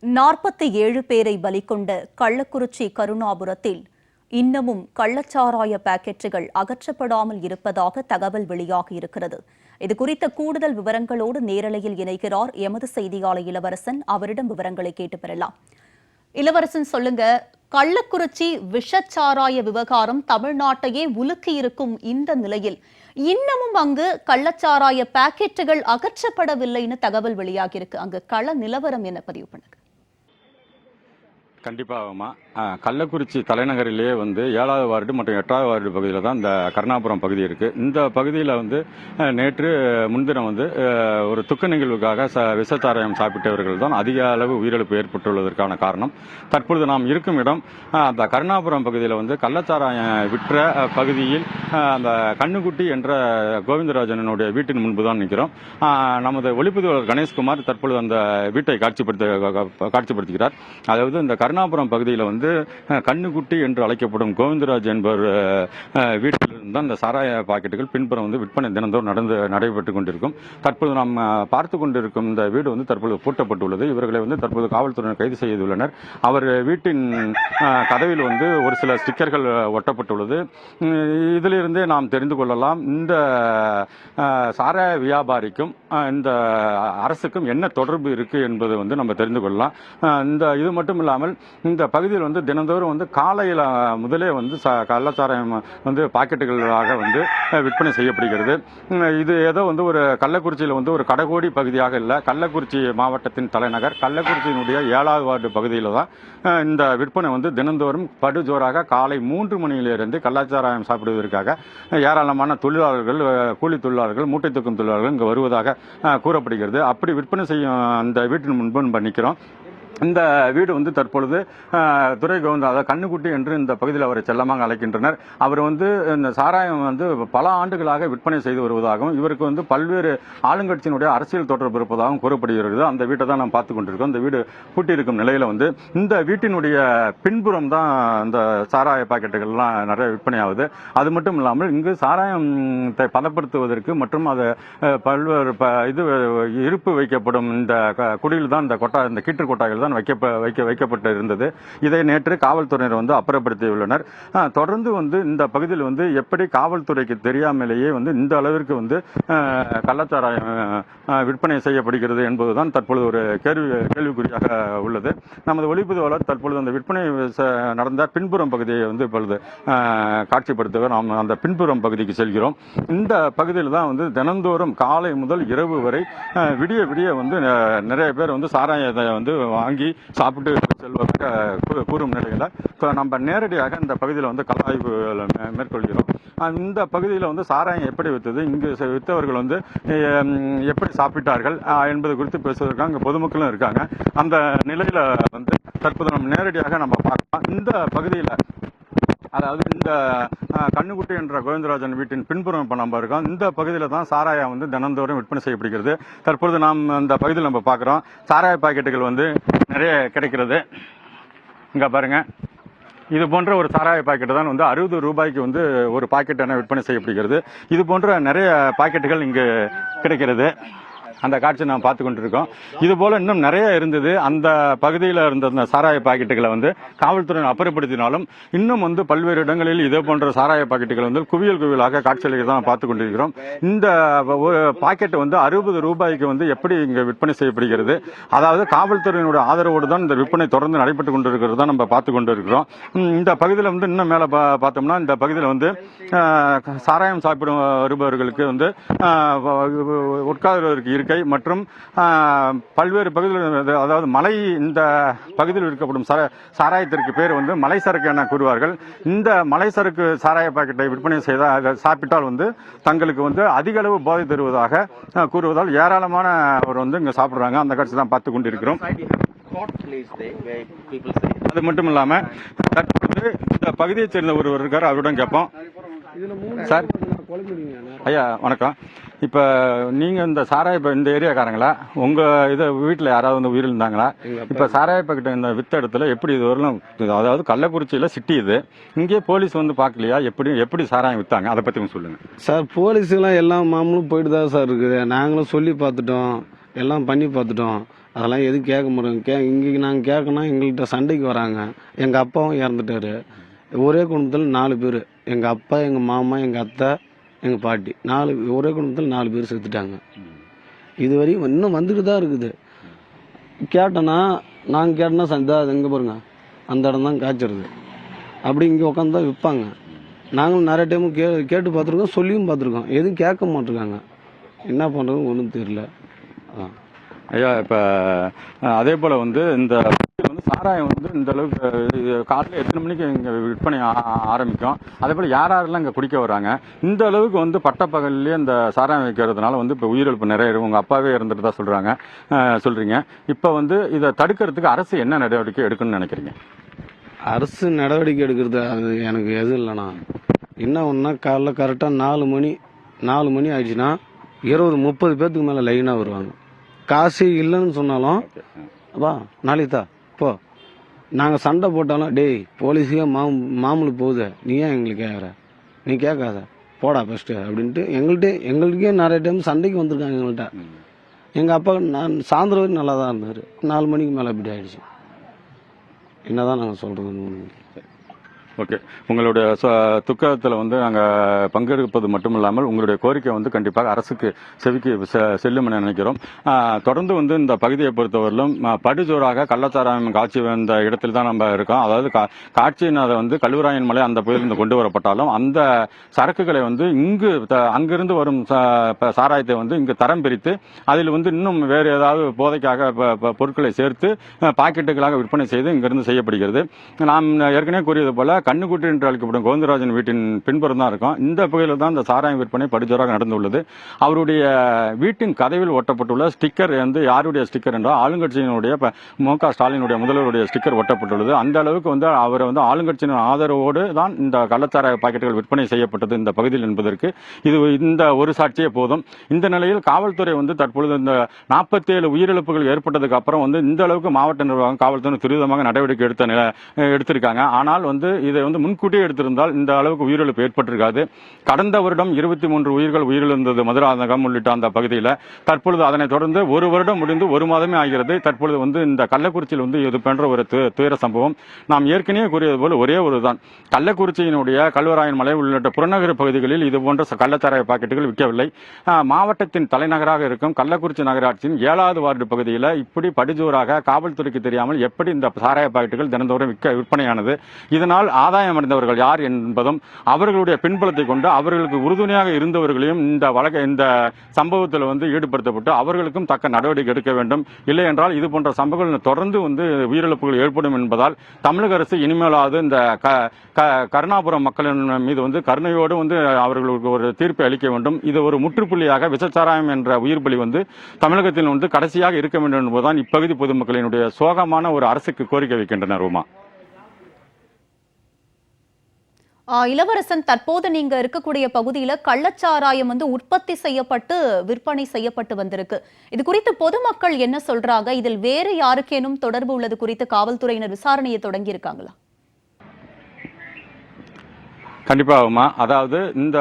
47 பேரை பலி கொண்ட கள்ளக்குறிச்சி கருணாபுரத்தில் இன்னமும் கள்ளச்சாராய பாக்கெட்டுகள் அகற்றப்படாமல் இருப்பதாக தகவல் வெளியாகியிருக்கிறது. இதுகுறித்த கூடுதல் விவரங்களோடு நேரலையில் இணைகிறார் எமது செய்தியாளர் இளவரசன். அவரிடம் விவரங்களை கேட்டு பெறலாம். இளவரசன், சொல்லுங்க, கள்ளக்குறிச்சி விஷச்சாராய விவகாரம் தமிழ்நாட்டையே உலுக்கி இருக்கும் இந்த நிலையில் இன்னமும் அங்கு கள்ளச்சாராய பாக்கெட்டுகள் அகற்றப்படவில்லைன்னு தகவல் வெளியாகியிருக்கு. அங்கு கள நிலவரம் என்ன? பதிவு பண்ணுங்க. கண்டிப்பாகமா கள்ளக்குறிச்சி தலைநகரிலேயே 7வது வார்டு மற்றும் 8வது வார்டு பகுதியில் தான் இந்த கருணாபுரம் பகுதி இருக்குது. இந்த பகுதியில் நேற்று முன்தினம் ஒரு துக்க நிகழ்வுக்காக விஷச்சாராயம் சாப்பிட்டவர்கள் தான் அதிக அளவு உயிரிழப்பு ஏற்பட்டுள்ளதற்கான காரணம். தற்பொழுது நாம் இருக்கும் இடம் அந்த கருணாபுரம் பகுதியில் கள்ளச்சாராயம் விற்ற பகுதியில் அந்த கண்ணுக்குட்டி என்ற கோவிந்தராஜனுடைய வீட்டின் முன்பு தான் நிற்கிறோம். நமது ஒளிப்பதிவாளர் கணேஷ்குமார் தற்பொழுது அந்த வீட்டை காட்சிப்படுத்துகிறார். அதாவது இந்த கருணாபுரம் பகுதியில் கண்ணுக்குட்டி என்று அழைக்கப்படும் கோவிந்தராஜ் என்பவர் வீட்டிலிருந்து தான் இந்த சாராய பாக்கெட்டுகள் பின்புறம் விற்பனை தினந்தோறும் நடைபெற்றுக் கொண்டிருக்கும். தற்போது நாம் பார்த்து கொண்டிருக்கும் இந்த வீடு தற்போது பூட்டப்பட்டுள்ளது. இவர்களை தற்போது காவல்துறையினர் கைது செய்துள்ளனர். அவர் வீட்டின் கதவில் ஒரு சில ஸ்டிக்கர்கள் ஒட்டப்பட்டுள்ளது. இதிலிருந்தே நாம் தெரிந்து கொள்ளலாம் இந்த சாராய வியாபாரிக்கும் இந்த அரசுக்கும் என்ன தொடர்பு இருக்கு என்பது நம்ம தெரிந்து கொள்ளலாம். இது மட்டும் இல்லாமல் இந்த பகுதியில் தினந்தோறும் காலையில் முதலே கள்ளச்சாராயம் பாக்கெட்டுகளாக விற்பனை செய்யப்படுகிறது. இது ஏதோ ஒரு கள்ளக்குறிச்சியில் ஒரு கடைகோடி பகுதியாக இல்லை. கள்ளக்குறிச்சி மாவட்டத்தின் தலைநகர் கள்ளக்குறிச்சியினுடைய 7வது வார்டு பகுதியில் தான் இந்த விற்பனை தினந்தோறும் படுஜோராக காலை 3 மணியிலிருந்து கள்ளச்சாராயம் சாப்பிடுவதற்காக ஏராளமான தொழிலாளர்கள், கூலி தொழிலாளர்கள், மூட்டை தூக்கும் தொழிலாளர்கள் இங்கு வருவதாக கூறப்படுகிறது. அப்படி விற்பனை செய்யும் அந்த வீட்டின் முன்பு நிற்கிறோம். இந்த வீடு தற்பொழுது துரை கோவிந்தா, அதாவது கண்ணுக்குட்டி என்று இந்த பகுதியில் அவரை செல்லமாக அழைக்கின்றனர். அவர் இந்த சாராயம் பல ஆண்டுகளாக விற்பனை செய்து வருவதாகவும் இவருக்கு பல்வேறு ஆளுங்கட்சியினுடைய அரசியல் தொடர்பு இருப்பதாகவும் கூறப்படுகிறது. அந்த வீட்டை தான் நாம் பார்த்து கொண்டிருக்கோம். இந்த வீடு பூட்டியிருக்கும் நிலையில் இந்த வீட்டினுடைய பின்புறம் தான் இந்த சாராய பாக்கெட்டுகள்லாம் நிறைய விற்பனை ஆகுது. அது மட்டும் இல்லாமல் இங்கு சாராயத்தை பதப்படுத்துவதற்கு மற்றும் அதை பல்வேறு இருப்பு வைக்கப்படும் இந்த குடியில் தான் இந்த கீற்று கொட்டாய்கள் வைக்கப்பட்டு இருந்தது. இதை நேற்று காவல்துறையினர் அப்புறப்படுத்தியுள்ளனர். தொடர்ந்து இந்த பகுதியில் எப்படி காவல்துறைக்கு தெரியாமலேயே இந்த அளவிற்கு கள்ளச்சாராயம் விற்பனை செய்யப்படுகிறது என்பதுதான் தற்பொழுது ஒரு கேள்விக்குறியாக உள்ளது. நமது ஒளிப்பதிவாளர் தற்பொழுது அந்த விற்பனை நடந்த பின்புறம் பகுதியை இப்பொழுது காட்சிப்படுத்துக நாம் அந்த பின்புறம் பகுதிக்கு செல்கிறோம். இந்த பகுதியில் தான் தினந்தோறும் காலை முதல் இரவு வரை விடிய விடிய நிறைய பேர் சாராயத்தை வாங்கி சாப்பிட்டு செல்வதாக கூறும் நிலையில் நம்ம நேரடியாக இந்த பகுதியில் கள ஆய்வு மேற்கொள்கிறோம். இந்த பகுதியில் சாராயம் எப்படி வித்தது, இங்கு வித்தவர்கள் எப்படி சாப்பிட்டார்கள் என்பது குறித்து பேசுவதற்காக இங்கே பொதுமக்களும் இருக்காங்க. அந்த நிலையில் தற்போது நம்ம நேரடியாக நம்ம பார்க்கலாம். இந்த பகுதியில், அதாவது இந்த கண்ணுக்குட்டி என்ற கோவிந்தராஜன் வீட்டின் பின்புறம் இப்போ நம்ம இருக்கோம். இந்த பகுதியில் தான் சாராயம் தினந்தோறும் விற்பனை செய்யப்படுகிறது. தற்பொழுது நாம் இந்த பகுதியில் நம்ம பார்க்குறோம். சாராய பாக்கெட்டுகள் நிறைய கிடைக்கிறது. இங்கே பாருங்க, இது போன்ற ஒரு சாராய பாக்கெட்டு தான் 60 ரூபாய்க்கு ஒரு பாக்கெட் என விற்பனை செய்யப்படுகிறது. இது போன்ற நிறைய பாக்கெட்டுகள் இங்கு கிடைக்கிறது. அந்த காட்சி நாம் பார்த்து கொண்டிருக்கோம். இது போல இன்னும் நிறைய இருந்தது. அந்த பகுதியில் இருந்த சாராய பாக்கெட்டுகளை காவல்துறையினர் அப்புறப்படுத்தினாலும் இன்னும் பல்வேறு இடங்களில் இதே போன்ற சாராய பாக்கெட்டுகள் குவியல் குவியலாக காட்சிகளை தான் பார்த்து கொண்டிருக்கிறோம். இந்த பாக்கெட் 60 ரூபாய்க்கு எப்படி இங்க விற்பனை செய்யப்படுகிறது. அதாவது காவல்துறையினுடைய ஆதரவோடு தான் இந்த விற்பனை தொடர்ந்து நடைபெற்று கொண்டிருக்கிறது தான் நம்ம பார்த்து கொண்டிருக்கிறோம். இந்த பகுதியில் இன்னும் மேல பார்த்தோம்னா இந்த பகுதியில் சாராயம் சாப்பிடும் வருபவர்களுக்கு உட்கார்வதற்கு மற்றும் பல்வேறு பகுதியில், அதாவது மலை, இந்த பகுதியில் விற்கப்படும் சாராயத்திற்கு பேர் மலை சரக்கு என கூறுவார்கள். இந்த மலை சரக்கு சாராய பாக்கெட்டை விற்பனை செய்தால் சாப்பிட்டால் தங்களுக்கு அதிக அளவு போதை தருவதாக கூறுவதால் ஏராளமான அவர் இங்க சாப்பிடுறாங்க. அந்த காட்சி தான் பார்த்து கொண்டிருக்கிறோம். அது மட்டும் இல்லாம தற்போது இந்த பகுதியை சேர்ந்த ஒருவர் இருக்கார், அவரிடம் கேட்போம். சார், ஐயா வணக்கம். இப்ப நீங்க இந்த சாராய இந்த ஏரியாக்காரங்களா, உங்க வீட்டுல யாராவது உயிரிழந்தாங்களா? இப்ப சாராய பாக்கெட் இந்த வித்த இடத்துல எப்படி இது வரலாம், அதாவது கள்ளக்குறிச்சியில சிட்டி இது, இங்கே போலீஸ் பாக்கலையா? எப்படி சாராயம் வித்தாங்க, அதை பத்தி சொல்லுங்க சார். போலீஸ் எல்லாம் எல்லா மாமூலும் போயிட்டு தான் சார் இருக்குது. நாங்களும் சொல்லி பார்த்துட்டோம், எல்லாம் பண்ணி பார்த்துட்டோம். அதெல்லாம் எதுவும் கேட்க முடியும். இங்கே நாங்கள் கேட்கணும், எங்கள்கிட்ட சண்டைக்கு வராங்க. எங்கள் அப்பாவும் இறந்துட்டாரு. ஒரே குடும்பத்தில் 4 பேர், எங்கள் அப்பா, எங்கள் மாமா, எங்கள் அத்தை, எங்கள் பாட்டி, ஒரே குடும்பத்தில் 4 பேர் செத்துட்டாங்க. இதுவரையும் இன்னும் வந்துட்டு தான் இருக்குது. கேட்டோன்னா நாங்கள் கேட்டோன்னா சந்தா அது எங்கே பாருங்க அந்த இடம் தான் காய்ச்சிருது. அப்படி இங்கே உட்காந்து தான் விற்பாங்க. நாங்களும் நிறைய டைமும் கேட்டு பார்த்துருக்கோம், சொல்லியும் பார்த்துருக்கோம். எதுவும் கேட்க மாட்டிருக்காங்க. என்ன பண்ணுறதுன்னு ஒன்றும் தெரியல. அதான் ஐயா, இப்போ அதே போல் வந்து இந்த வந்து சாராயம் வந்து இந்த அளவுக்கு காலையில் எத்தனை மணிக்கு இங்கே விற்பனை ஆரம்பிக்கும், அதே போல் யாரெல்லாம் இங்கே குடிக்க வராங்க, இந்த அளவுக்கு வந்து பட்டப்பகல்லையே இந்த சாராயம் வைக்கிறதுனால வந்து இப்போ உயிரிழப்பு நிறைய உங்கள் அப்பாவே இறந்துட்டு தான் சொல்கிறீங்க. இப்போ வந்து இதை தடுக்கிறதுக்கு அரசு என்ன நடவடிக்கை எடுக்கணும்னு நினைக்கிறீங்க? அரசு நடவடிக்கை எடுக்கிறது அது எனக்கு எதுவும் இல்லைண்ணா. என்ன ஒன்றா காலைல கரெக்டாக 4 மணி ஆயிடுச்சுன்னா 20-30 பேர்த்துக்கு மேலே லைனாக வருவாங்க. காசு இல்லைன்னு சொன்னாலும் வா நாளைக்கு போ, நாங்கள் சண்டை போட்டாலும் டேய் போலீஸுக்கே மாமூலு போகுது, நீ ஏன் எங்களுக்கு கேட்குற, நீ கேட்காத போடா ஃபஸ்ட்டு அப்படின்ட்டு எங்களுக்கே நிறைய டைம் சண்டைக்கு வந்திருக்காங்க எங்கள்கிட்ட. எங்கள் அப்பா நான் சாயந்தரம் வரைக்கும் நல்லா தான் இருந்தார். 4 மணிக்கு மேலே இப்படி ஆயிடுச்சு. என்னதான் நாங்கள் சொல்கிறது? ஓகே, உங்களுடைய துக்கத்தில் வந்து நாங்கள் பங்கெடுப்பது மட்டும் இல்லாமல் உங்களுடைய கோரிக்கை வந்து கண்டிப்பாக அரசுக்கு செவிக்கு செல்லும் என நினைக்கிறோம். தொடர்ந்து வந்து இந்த பகுதியை பொறுத்தவரையிலும் படுஜோராக கள்ளச்சாராயம் காட்சி வந்த இடத்தில் தான் நம்ம இருக்கோம். அதாவது காட்சியின் அதை வந்து கல்வராயன் மலை அந்த பகுதியிலிருந்து கொண்டு வரப்பட்டாலும் அந்த சரக்குகளை வந்து அங்கிருந்து வரும் சாராயத்தை வந்து இங்கு தரம் பிரித்து அதில் வந்து இன்னும் வேறு ஏதாவது போதைக்காக பொருட்களை சேர்த்து பாக்கெட்டுகளாக விற்பனை செய்து இங்கிருந்து செய்யப்படுகிறது. நாம் ஏற்கனவே கூறியது போல கண்ணுக்குட்டி என்று அழைக்கப்படும் கோவிந்தராஜன் வீட்டின் பின்புறம் தான் இருக்கும். இந்த பகுதியில் தான் இந்த சாராயம் விற்பனை படுஜோராக நடந்துள்ளது. அவருடைய வீட்டின் கதவில் ஒட்டப்பட்டுள்ள ஸ்டிக்கர் வந்து யாருடைய ஸ்டிக்கர் என்றால் ஆளுங்கட்சியினுடைய மு.க. ஸ்டாலினுடைய முதல்வருடைய ஸ்டிக்கர் ஒட்டப்பட்டுள்ளது. அந்த அளவுக்கு வந்து அவர் வந்து ஆளுங்கட்சியின் ஆதரவோடு தான் இந்த கள்ளச்சாராய பாக்கெட்டுகள் விற்பனை செய்யப்பட்டது இந்த பகுதியில் என்பதற்கு இந்த ஒரு சாட்சியே போதும். இந்த நிலையில் காவல்துறை வந்து தற்பொழுது இந்த 47 உயிரிழப்புகள் ஏற்பட்டதுக்கு அப்புறம் வந்து இந்த அளவுக்கு மாவட்ட நிர்வாகம் காவல்துறை துரிதமாக நடவடிக்கை எடுத்திருக்காங்க. ஆனால் வந்து இதை வந்து முன்கூட்டியே எடுத்திருந்தால் இந்த அளவுக்கு உயிரிழப்பு ஏற்பட்டிருக்காது. கடந்த வருடம் 23 உயிர்கள் உயிரிழந்தது மதுராந்தகம் உள்ளிட்ட அந்த பகுதியில். தற்பொழுது அதனைத் தொடர்ந்து 1 வருடம் முடிந்து 1 மாதமே ஆகிறது. தற்பொழுது வந்து இந்த கள்ளக்குறிச்சியில் வந்து இது போன்ற ஒரு துயர சம்பவம். நாம் ஏற்கனவே கூறியது போல ஒரே ஒரு தான், கள்ளக்குறிச்சியினுடைய கல்வராயன் மலை உள்ளிட்ட புறநகர் பகுதிகளில் இது போன்ற கள்ளச்சாராய பாக்கெட்டுகள் விற்கவில்லை. மாவட்டத்தின் தலைநகராக இருக்கும் கள்ளக்குறிச்சி நகராட்சியின் 7வது வார்டு பகுதியில் இப்படி படுஜோராக காவல்துறைக்கு தெரியாமல் எப்படி இந்த சாராய பாக்கெட்டுகள் தினந்தோறும் விற்பனையானது. இதனால் ஆதாயம் அடைந்தவர்கள் யார் என்பதும் அவர்களுடைய பின்புலத்தை கொண்டு அவர்களுக்கு உறுதுணையாக இருந்தவர்களையும் இந்த சம்பவத்தில் வந்து ஈடுபடுத்தப்பட்டு அவர்களுக்கும் தக்க நடவடிக்கை எடுக்க வேண்டும். இல்லை என்றால் இது போன்ற சம்பவங்கள் தொடர்ந்து வந்து உயிரிழப்புகள் ஏற்படும் என்பதால் தமிழக அரசு இனிமேலாவது இந்த கருணாபுரம் மக்களின் மீது வந்து கருணையோடு வந்து அவர்களுக்கு ஒரு தீர்ப்பை அளிக்க வேண்டும். இது ஒரு முற்றுப்புள்ளியாக விஷச்சாராயம் என்ற உயிர் பலி வந்து தமிழகத்தில் வந்து கடைசியாக இருக்க வேண்டும் என்பதுதான் இப்பகுதி பொதுமக்களினுடைய சோகமான ஒரு அரசுக்கு கோரிக்கை வைக்கின்றனர். ரோமா, இளவரசன், தற்போது நீங்க இருக்கக்கூடிய பகுதியில கள்ளச்சாராயம் வந்து உற்பத்தி செய்யப்பட்டு விற்பனை செய்யப்பட்டு வந்திருக்கு. இது குறித்து பொதுமக்கள் என்ன சொல்றாங்க? இதில் வேறு யாருக்கேனும் தொடர்பு உள்ளது குறித்து காவல்துறையினர் விசாரணையை தொடங்கி இருக்காங்களா? கண்டிப்பாகுமா. அதாவது இந்த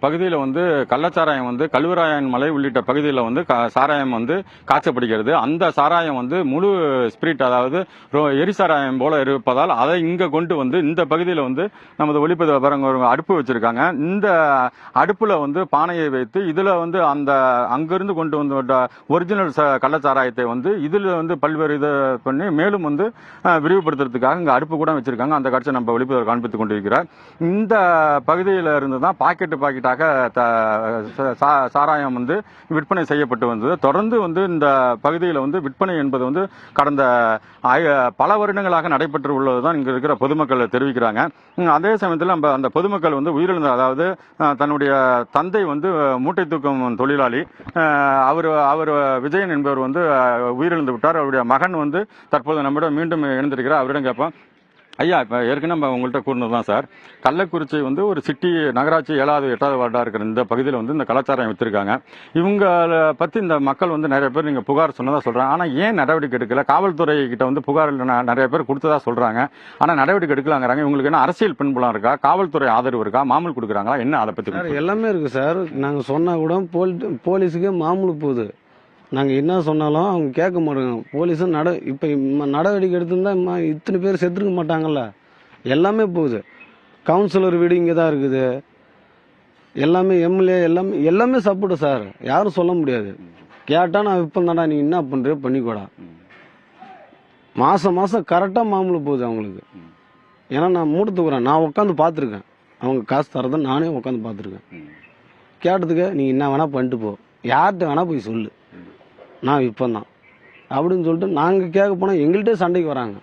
பகுதியில் வந்து கள்ளச்சாராயம் வந்து கல்வராயன் மலை உள்ளிட்ட பகுதியில் வந்து சாராயம் வந்து காய்ச்சப்படுகிறது. அந்த சாராயம் வந்து முழு ஸ்பிரிட், அதாவது எரிசாராயம் போல இருப்பதால் அதை இங்கே கொண்டு வந்து இந்த பகுதியில் வந்து நமது ஒளிப்பதிவு அடுப்பு வச்சிருக்காங்க. இந்த அடுப்புல வந்து பானையை வைத்து இதில் வந்து அந்த அங்கிருந்து கொண்டு வந்து ஒரிஜினல் கள்ளச்சாராயத்தை வந்து இதில் வந்து பல்வேறு இதை பண்ணி மேலும் வந்து விரிவுபடுத்துறதுக்காக இங்கே அடுப்பு கூட வச்சிருக்காங்க. அந்த காட்சியை நம்ம ஒளிப்பதிவு காண்பித்துக் கொண்டிருக்கிறார். இந்த பகுதியில் இருந்து தான் பாக்கெட்டாக சாராயம் வந்து விற்பனை செய்யப்பட்டு வந்தது. தொடர்ந்து வந்து இந்த பகுதியில் வந்து விற்பனை என்பது வந்து கடந்த பல வருடங்களாக நடைபெற்று உள்ளதுதான் இங்க இருக்கிற பொதுமக்கள் தெரிவிக்கிறாங்க. அதே சமயத்தில் நம்ம அந்த பொதுமக்கள் வந்து உயிரிழந்த, அதாவது தன்னுடைய தந்தை வந்து மூட்டை தூக்கும் தொழிலாளி, அவர் விஜயன் என்பவர் வந்து உயிரிழந்து விட்டார். அவருடைய மகன் வந்து தற்போது நம்மிடம் மீண்டும் இணைந்திருக்கிறார். அவரிடம் கேட்போம். ஐயா, இப்போ ஏற்கனவே நம்ம உங்கள்கிட்ட கூறினது தான் சார், கள்ளக்குறிச்சி வந்து ஒரு சிட்டி நகராட்சி 7வது 8வது வார்டாக இருக்கிற இந்த பகுதியில் வந்து இந்த கலாச்சாரம் விற்றுருக்காங்க. இவங்களை பற்றி இந்த மக்கள் வந்து நிறைய பேர் நீங்கள் புகார் சொன்னதாக சொல்கிறாங்க. ஆனால் ஏன் நடவடிக்கை எடுக்கல? காவல்துறை கிட்ட வந்து புகார் நிறைய பேர் கொடுத்ததா சொல்கிறாங்க. ஆனால் நடவடிக்கை எடுக்கலாங்கிறாங்க. இவங்களுக்கு என்ன அரசியல் பின்புலம் இருக்கா? காவல்துறை ஆதரவு இருக்கா? மாமூல் கொடுக்குறாங்களா? என்ன அதை பற்றி? எல்லாமே இருக்குது சார். நாங்கள் சொன்னால் கூட போலீஸுக்கே மாமூல் போகுது. நாங்கள் என்ன சொன்னாலும் அவங்க கேட்க மாட்டாங்க. போலீஸும் இப்போ நடவடிக்கை எடுத்திருந்தா இத்தனை பேர் செத்துருக்க மாட்டாங்கல்ல. எல்லாமே போகுது. கவுன்சிலர் வீடு இங்கே தான் இருக்குது. எல்லாமே எம்எல்ஏ எல்லாமே சப்போர்ட்டு சார். யாரும் சொல்ல முடியாது. கேட்டால் நான் இப்போ தான்டா நீ என்ன பண்ணுறியோ பண்ணிக்கூடா. மாதம் கரெக்டாக மாமூல் போகுது அவங்களுக்கு. ஏன்னா நான் மூட்டை தூக்குறேன். நான் உட்காந்து பார்த்துருக்கேன். அவங்க காசு தரதை நானே உட்காந்து பார்த்துருக்கேன். கேட்டதுக்கு நீ என்ன வேணால் பண்ணிட்டு போ, யார்கிட்ட வேணால் போய் சொல்லு, நான் விற்பேன் அப்படின்னு சொல்லிட்டு நாங்கள் கேட்க போனால் எங்கள்கிட்ட சண்டைக்கு வராங்க.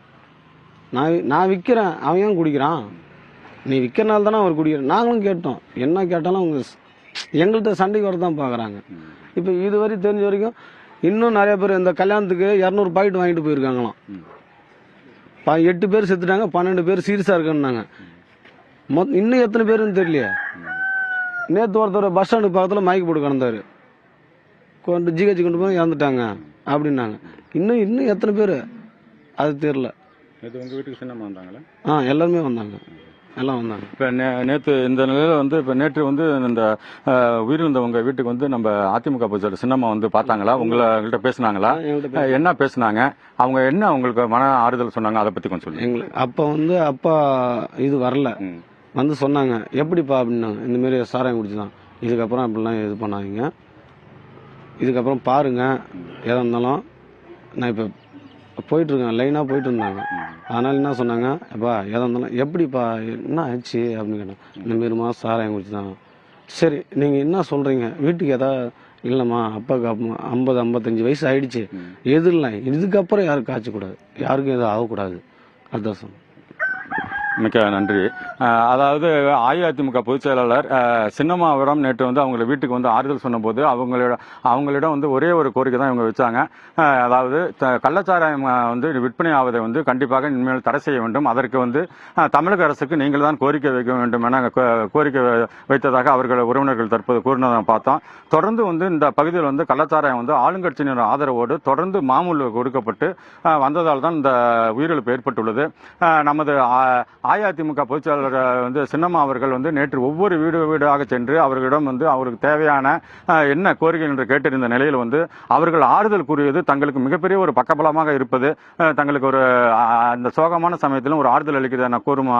நான் விற்கிறேன், அவன் ஏன் குடிக்கிறான், நீ விற்கிறனால தானே அவர் குடிக்கிறேன். நாங்களும் கேட்டோம். என்ன கேட்டாலும் அவங்க எங்கள்கிட்ட சண்டைக்கு வர தான் பார்க்குறாங்க. இப்போ இதுவரை தெரிஞ்ச வரைக்கும் இன்னும் நிறைய பேர் இந்த கல்யாணத்துக்கு 200 பாக்கெட் வாங்கிட்டு போயிருக்காங்களாம். 8 பேர் செத்துட்டாங்க, 12 பேர் சீரியஸாக இருக்குன்னாங்க. இன்னும் எத்தனை பேருன்னு தெரியலையே. நேற்று ஒருத்தர் பஸ் ஸ்டாண்டு பக்கத்தில் மயக்க போட்டு கிடந்தாரு, ஜிஹெச் கொண்டு போய் இறந்துட்டாங்க அப்படின்னாங்க. இன்னும் எத்தனை பேர் அது தெரியல. இது உங்கள் வீட்டுக்கு சின்னமாக வந்தாங்களா? எல்லாருமே வந்தாங்க, எல்லாம் வந்தாங்க. இப்போ நேற்று இந்த நிலையில் வந்து இப்போ நேற்று வந்து இந்த உயிரிழந்தவங்க வீட்டுக்கு வந்து நம்ம அதிமுக பொதுச்செயலாளர் சின்னம்மா வந்து பார்த்தாங்களா? உங்கள்கிட்ட பேசினாங்களா? என்ன பேசினாங்க? அவங்க என்ன உங்களுக்கு மன ஆறுதல் சொன்னாங்க? அதை பற்றி கொஞ்சம் சொல்லுங்க. எங்களுக்கு அப்பா இது வரல, வந்து சொன்னாங்க எப்படிப்பா அப்படின்னாங்க. இந்தமாரி சாராயம் குடிச்சு தான், இதுக்கப்புறம் அப்படிலாம் இது பண்ணாதீங்க, இதுக்கப்புறம் பாருங்க, எதாக இருந்தாலும் நான் இப்போ போயிட்டுருக்கேன், லைனாக போயிட்டு இருந்தாங்க. அதனால் என்ன சொன்னாங்க, அப்பா எதாக இருந்தாலும் எப்படிப்பா என்ன ஆச்சு அப்படின்னு கேட்டேன். இந்தமாரிமா சாராயம் குடிச்சு தான். சரி நீங்கள் என்ன சொல்கிறீங்க, வீட்டுக்கு எதாவது இல்லைம்மா அப்பாவுக்கு 50-55 வயசு ஆயிடுச்சு, எது இல்லை இதுக்கப்புறம் யாரும் காய்ச்சக்கூடாது, யாருக்கும் எதுவும் ஆகக்கூடாது, அதுதான் சொன்னேன். மிக்க நன்றி. அதாவது அஇஅதிமுக பொதுச் செயலாளர் சின்னம்மாவிடம் நேற்று வந்து அவங்க வீட்டுக்கு வந்து ஆறுதல் சொன்னபோது அவங்களிடம் வந்து ஒரே ஒரு கோரிக்கை தான் இவங்க வச்சாங்க. அதாவது கள்ளச்சாராயம் வந்து விற்பனை ஆவதை வந்து கண்டிப்பாக இனிமேல் தடை செய்ய வேண்டும், அதற்கு வந்து தமிழக அரசுக்கு நீங்கள் தான் கோரிக்கை வைக்க வேண்டும் என கோரிக்கை வைத்ததாக அவர்கள் உறவினர்கள் தற்போது கூறினதை பார்த்தோம். தொடர்ந்து வந்து இந்த பகுதியில் வந்து கள்ளச்சாராயம் வந்து ஆளுங்கட்சியினர் ஆதரவோடு தொடர்ந்து மாமூல் கொடுக்கப்பட்டு வந்ததால் தான் இந்த உயிரிழப்பு ஏற்பட்டுள்ளது. நமது அஇஅதிமுக பொதுச்செயலாளர் வந்து சின்னம்மா அவர்கள் வந்து நேற்று ஒவ்வொரு வீடாக சென்று அவர்களிடம் வந்து அவருக்கு தேவையான என்ன கோரிக்கை என்று கேட்டிருந்த நிலையில் வந்து அவர்கள் ஆறுதல் கூறியது தங்களுக்கு மிகப்பெரிய ஒரு பக்கபலமாக இருப்பது, தங்களுக்கு ஒரு அந்த சோகமான சமயத்திலும் ஒரு ஆறுதல் அளிக்கிறது என கூறும்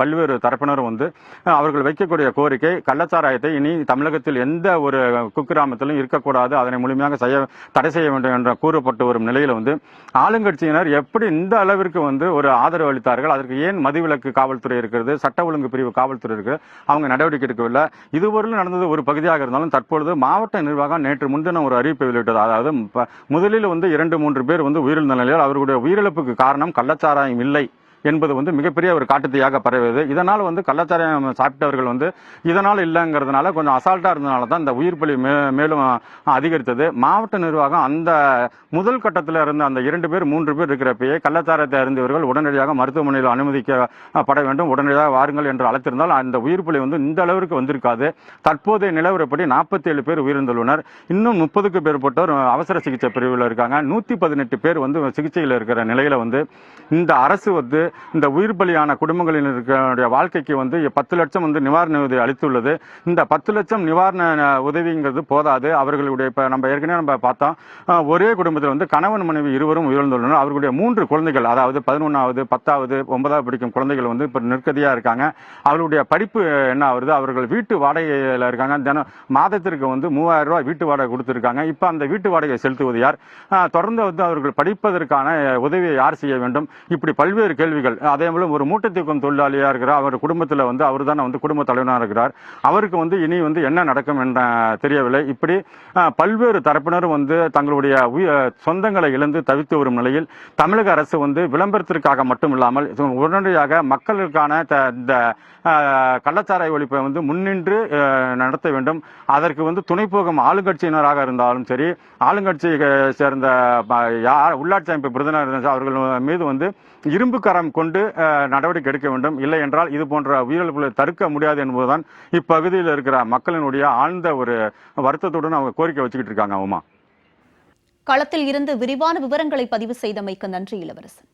பல்வேறு தரப்பினரும் வந்து அவர்கள் வைக்கக்கூடிய கோரிக்கை கள்ளச்சாராயத்தை இனி தமிழகத்தில் எந்த ஒரு குக்கிராமத்திலும் இருக்கக்கூடாது, அதனை முழுமையாக தடை செய்ய வேண்டும் என்ற கூறப்பட்டு வரும் நிலையில் வந்து ஆளுங்கட்சியினர் எப்படி இந்த அளவிற்கு வந்து ஒரு ஆதரவு அளித்தார்கள், அதற்கு ஏன் மதுவிலக்கு காவல்துறை இருக்கிறது, சட்ட ஒழுங்கு பிரிவு காவல்துறை இருக்கு, அவங்க நடவடிக்கை எடுக்கவில்லை. இதுவரையிலும் நடந்தது ஒரு பகுதியாக இருந்தாலும் தற்பொழுது மாவட்ட நிர்வாகம் நேற்று முன்தினம் ஒரு அறிவிப்பை வெளியிட்டது. அதாவது முதலில் வந்து 2-3 பேர் வந்து உயிரிழந்த நிலையில் அவர்களுடைய உயிரிழப்புக்கு காரணம் கள்ளச்சாராயம் இல்லை என்பது வந்து மிகப்பெரிய ஒரு காட்டுத்தீயாக பரவியது. இதனால் வந்து கள்ளச்சாராயம் சாப்பிட்டவர்கள் வந்து இதனால் இல்லைங்கிறதுனால கொஞ்சம் அசால்ட்டா இருந்ததுனால தான் இந்த உயிர் பலி மேலும் அதிகரித்தது. மாவட்ட நிர்வாகம் அந்த முதல் கட்டத்தில் இருந்த அந்த 2-3 பேர் இருக்கிறப்பயே கள்ளச்சாராயத்தை அறிந்தவர்கள் உடனடியாக மருத்துவமனையில் அனுமதிக்கப்பட வேண்டும், உடனடியாக வாருங்கள் என்று அழைத்திருந்தால் அந்த உயிர் பலி வந்து இந்த அளவிற்கு வந்திருக்காது. தற்போதைய நிலவரப்படி 47 பேர் உயிரிழந்துள்ளனர். இன்னும் 30க்கு மேற்பட்டோர் அவசர சிகிச்சை பிரிவில் இருக்காங்க. 118 பேர் வந்து சிகிச்சையில் இருக்கிற நிலையில வந்து இந்த அரசு வந்து இந்த உயிர் பலியான குடும்பங்களினுடைய வாழ்க்கைக்கு வந்து 10 லட்சம் வந்து நிவாரண உதவி அளித்துள்ளது. இந்த 10 லட்சம் நிவாரண உதவிங்கிறது போதாது. அவர்களுடைய இப்ப நம்ம ஏற்கனவே பார்த்தோம், ஒரே குடும்பத்தில் வந்து கணவன் மனைவி இருவரும் உயிரிழந்துள்ளனர். அவர்களுடைய 3 குழந்தைகள், அதாவது 11வது 10வது 9வது படிக்கும் குழந்தைகள் வந்து இப்ப நிற்கதியா இருக்காங்க. அவர்களுடைய படிப்பு என்ன ஆகுது, அவர்கள் வீட்டு வாடகையில் இருக்காங்க. தினம் மாதத்திற்கு வந்து 3000 ரூபாய் வீட்டு வாடகை கொடுத்திருக்காங்க. இப்ப அந்த வீட்டு வாடகை செலுத்துவது யார், தொடர்ந்து வந்து அவர்கள் படிப்பதற்கான உதவியை யார் செய்ய வேண்டும், இப்படி பல்வேறு கேள்விகள். அதே போல ஒரு மூட்டை தூக்கும் தொழிலாளியா இருக்கிறார், அவர் குடும்பத்தில் வந்து அவர் தான் வந்து குடும்ப தலைவனாக இருக்கிறார், அவருக்கு வந்து இனி வந்து என்ன நடக்கும் என்ற தெரியவில்லை. இப்படி பல்வேறு தரப்பினரும் வந்து தங்களுடைய சொந்தங்களை இழந்து தவித்து வரும் நிலையில் தமிழக அரசு வந்து விளம்பரத்திற்காக மட்டும் இல்லாமல் உடனடியாக மக்களுக்கான இந்த கள்ளச்சாராய ஒழிப்பை வந்து முன்னின்று நடத்த வேண்டும். அதற்கு வந்து துணை போகும் ஆளுங்கட்சியினராக இருந்தாலும் சரி, ஆளுங்கட்சியை சேர்ந்த உள்ளாட்சி அமைப்பு பிரதிநிதிகள் அவர்கள் மீது வந்து இரும்பு கரம் கொண்டு நடவடிக்கை எடுக்க வேண்டும். இல்லை என்றால் இது போன்ற உயிரிழப்புகளை தடுக்க முடியாது என்பதுதான் இப்பகுதியில் இருக்கிற மக்களினுடைய ஆழ்ந்த ஒரு வருத்தத்துடன் அவங்க கோரிக்கை வச்சுக்கிட்டு இருக்காங்க. ஆமா, களத்தில் இருந்து விரிவான விவரங்களை பதிவு செய்தமைக்கு நன்றி இளவரசன்.